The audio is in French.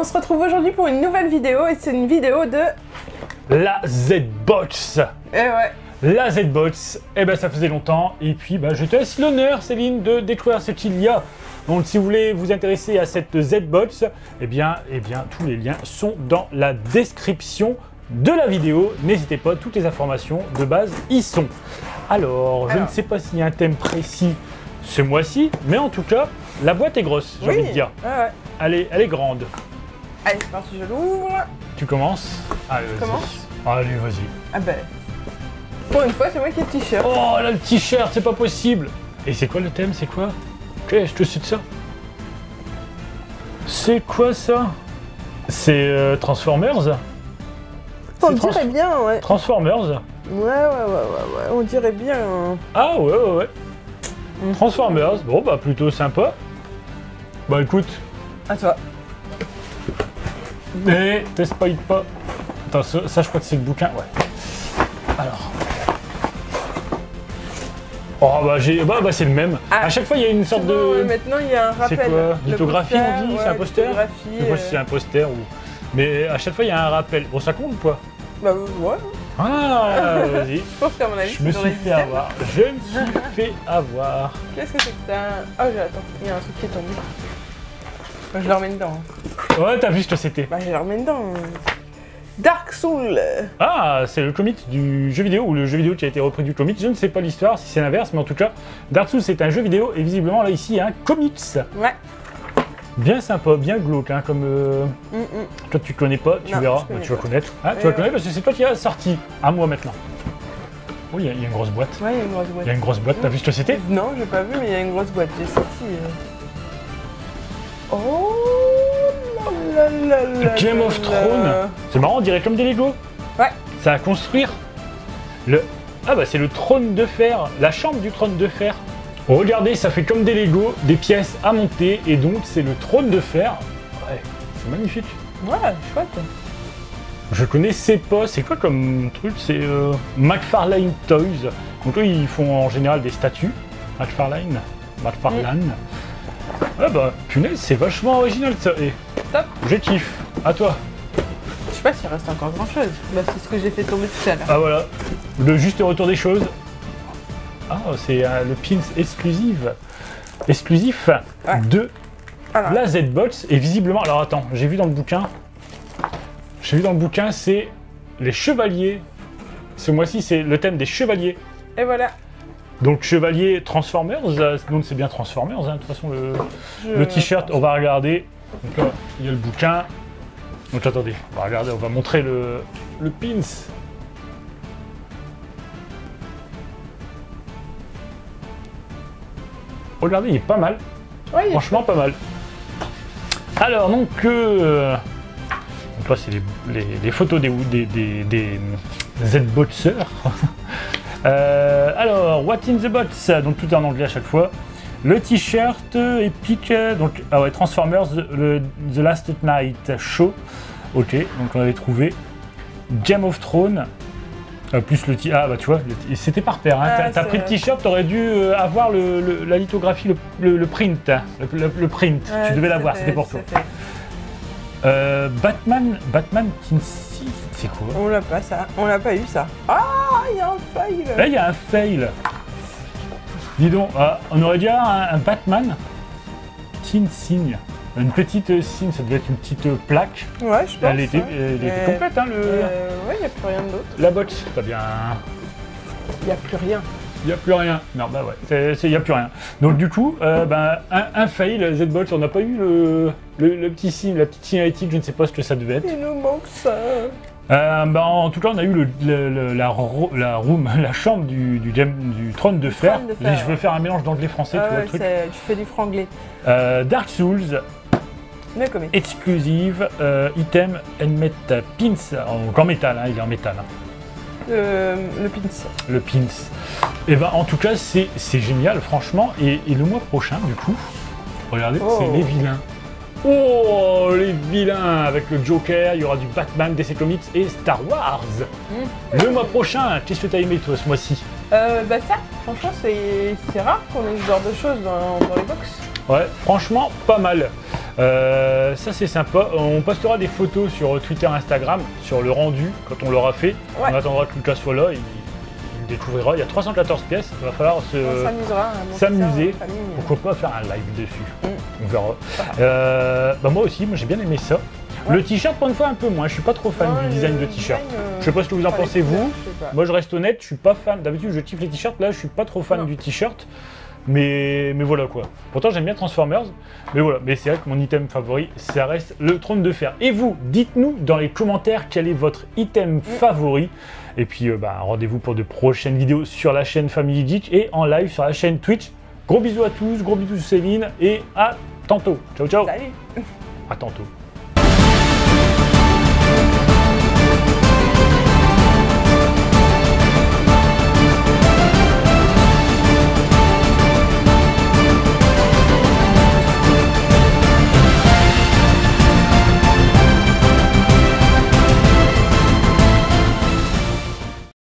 On se retrouve aujourd'hui pour une nouvelle vidéo et c'est une vidéo de... La Z-Box. Eh ouais. La Z-Box, eh ben ça faisait longtemps. Et puis bah, je te laisse l'honneur, Céline, de découvrir ce qu'il y a. Donc si vous voulez vous intéresser à cette Z-Box, eh bien tous les liens sont dans la description de la vidéo. N'hésitez pas, toutes les informations de base y sont. Alors, je ne sais pas s'il y a un thème précis ce mois-ci, mais en tout cas, la boîte est grosse, j'ai envie de dire. Ouais. Elle est grande. Allez, c'est parti, je l'ouvre. Tu commences? Allez, vas-y. Allez, vas-y. Ah ben... Pour une fois, c'est moi qui ai le t-shirt. Oh là, le t-shirt, c'est pas possible. Et c'est quoi le thème? C'est quoi? Qu'est-ce que c'est de ça? C'est quoi ça? C'est Transformers? On dirait bien, ouais. Transformers? Ouais, on dirait bien. Ah ouais. Transformers, bon bah plutôt sympa. Bah écoute. À toi. Mais te spoil pas. Attends, ça je crois que c'est le bouquin, ouais. Alors. Oh bah c'est le même. Ah, à chaque fois il y a une sorte de... Ouais, maintenant il y a un rappel. C'est quoi? Lithographie on dit? Ouais, c'est un poster? Je sais pas si c'est un poster ou... Mais à chaque fois il y a un rappel. Bon ça compte ou pas? Bah ouais. Ah vas-y. Je pense qu'à mon avis je me suis fait avoir. Je me suis fait avoir. Qu'est-ce que c'est que ça? Oh attends, il y a un truc qui est tombé. Bah, je le remets dedans. Ouais t'as vu ce que c'était? Bah je le remets dedans. Dark Souls. Ah, c'est le comic du jeu vidéo, ou le jeu vidéo qui a été repris du comic. Je ne sais pas l'histoire, si c'est l'inverse, mais en tout cas, Dark Souls c'est un jeu vidéo, et visiblement là ici il y a un comics. Ouais. Bien sympa, bien glauque, hein, comme... Toi tu connais pas, tu verras, bah, tu vas connaître. Ah, tu vas connaître parce que c'est toi qui as sorti, à moi maintenant. Oh, il y a une grosse boîte. Ouais, il y a une grosse boîte. Il y a une grosse boîte, t'as vu ce que c'était? Non, j'ai pas vu, mais il y a une grosse boîte, j'ai sorti. Oh là. Game of Thrones. C'est marrant, on dirait comme des Lego. Ouais. Ça à construire. Ah bah c'est le trône de fer, la chambre du trône de fer. Oh, regardez, ça fait comme des Lego, des pièces à monter, et donc c'est le trône de fer. Ouais, c'est magnifique. Ouais, chouette. Je connaissais pas, c'est quoi comme truc? C'est McFarlane Toys. Donc eux ils font en général des statues. McFarlane. Ah bah punaise, c'est vachement original ça. Et top. Je kiffe. À toi. Je sais pas s'il reste encore grand chose. Bah c'est ce que j'ai fait tomber tout à l'heure. Ah voilà, le juste retour des choses. Ah c'est le pins exclusif de la Z-Box. Et visiblement, alors attends, j'ai vu dans le bouquin, c'est les chevaliers. Ce mois-ci c'est le thème des chevaliers. Et voilà. Donc chevalier Transformers, donc c'est bien Transformers, hein, de toute façon le t-shirt, on va regarder. Donc là, il y a le bouquin. Donc attendez, on va regarder, on va montrer le pins. Regardez, il est pas mal. Ouais, franchement pas mal. Alors donc là c'est les photos des Z-Boxers. Alors, what in the box? Donc tout est en anglais à chaque fois. Le t-shirt épique, donc Transformers The Last Night Show. Ok, donc on avait trouvé Game of Thrones. Plus le t-shirt. Ah bah tu vois, c'était par paire. Hein. T'as pris le t-shirt, t'aurais dû avoir la lithographie, le print. Hein. Le print, ouais, tu devais l'avoir, c'était pour toi. Batman Kinsey, c'est quoi? On l'a pas ça, on l'a pas eu ça. Ah, il y a un fail. Là il y a un fail. Dis donc, on aurait dû avoir un Batman Kinsey. Une petite signe, ça devait être une petite plaque. Ouais, je pense. Elle était complète, hein, ouais, il n'y a plus rien d'autre. La box, t'as bien... Il n'y a plus rien. Il n'y a plus rien. Non, bah ouais, il n'y a plus rien. Donc du coup, un fail, Z-Box, on n'a pas eu le petit signe, la petite signalétique, je ne sais pas ce que ça devait être. Il nous manque ça. En tout cas, on a eu la chambre du trône de fer. Je veux faire un mélange d'anglais-français, tu vois le truc. Tu fais du franglais. Dark Souls. Exclusive, item and pins, en métal, hein, il est en métal. Hein. Le pins. Le pins. Et ben en tout cas c'est génial franchement et le mois prochain du coup, regardez, c'est les vilains. Oh les vilains avec le Joker, il y aura du Batman, DC Comics et Star Wars. Le mois prochain, qu'est-ce que t'as aimé toi ce mois-ci? Bah ça, franchement c'est rare qu'on ait ce genre de choses dans les box. Ouais, franchement pas mal. Ça c'est sympa. On postera des photos sur Twitter, Instagram, sur le rendu quand on l'aura fait. Ouais. On attendra que Lucas soit là, il découvrira. Il y a 314 pièces, il va falloir On s'amusera. s'amuser. Pourquoi pas faire un live dessus? On verra. Moi aussi, moi j'ai bien aimé ça. Ouais. Le t-shirt, pour une fois, un peu moins. Je suis pas trop fan du design de t-shirt. Je sais pas ce que vous en pensez, vous. Moi, je reste honnête, je suis pas fan. D'habitude, je kiffe les t-shirts. Là, je suis pas trop fan du t-shirt. Mais voilà quoi. Pourtant, j'aime bien Transformers. Mais voilà. Mais c'est vrai que mon item favori, ça reste le trône de fer. Et vous, dites-nous dans les commentaires quel est votre item favori. Et puis, rendez-vous pour de prochaines vidéos sur la chaîne Family Geek et en live sur la chaîne Twitch. Gros bisous à tous, gros bisous Céline et à tantôt. Ciao, ciao. Salut. À tantôt.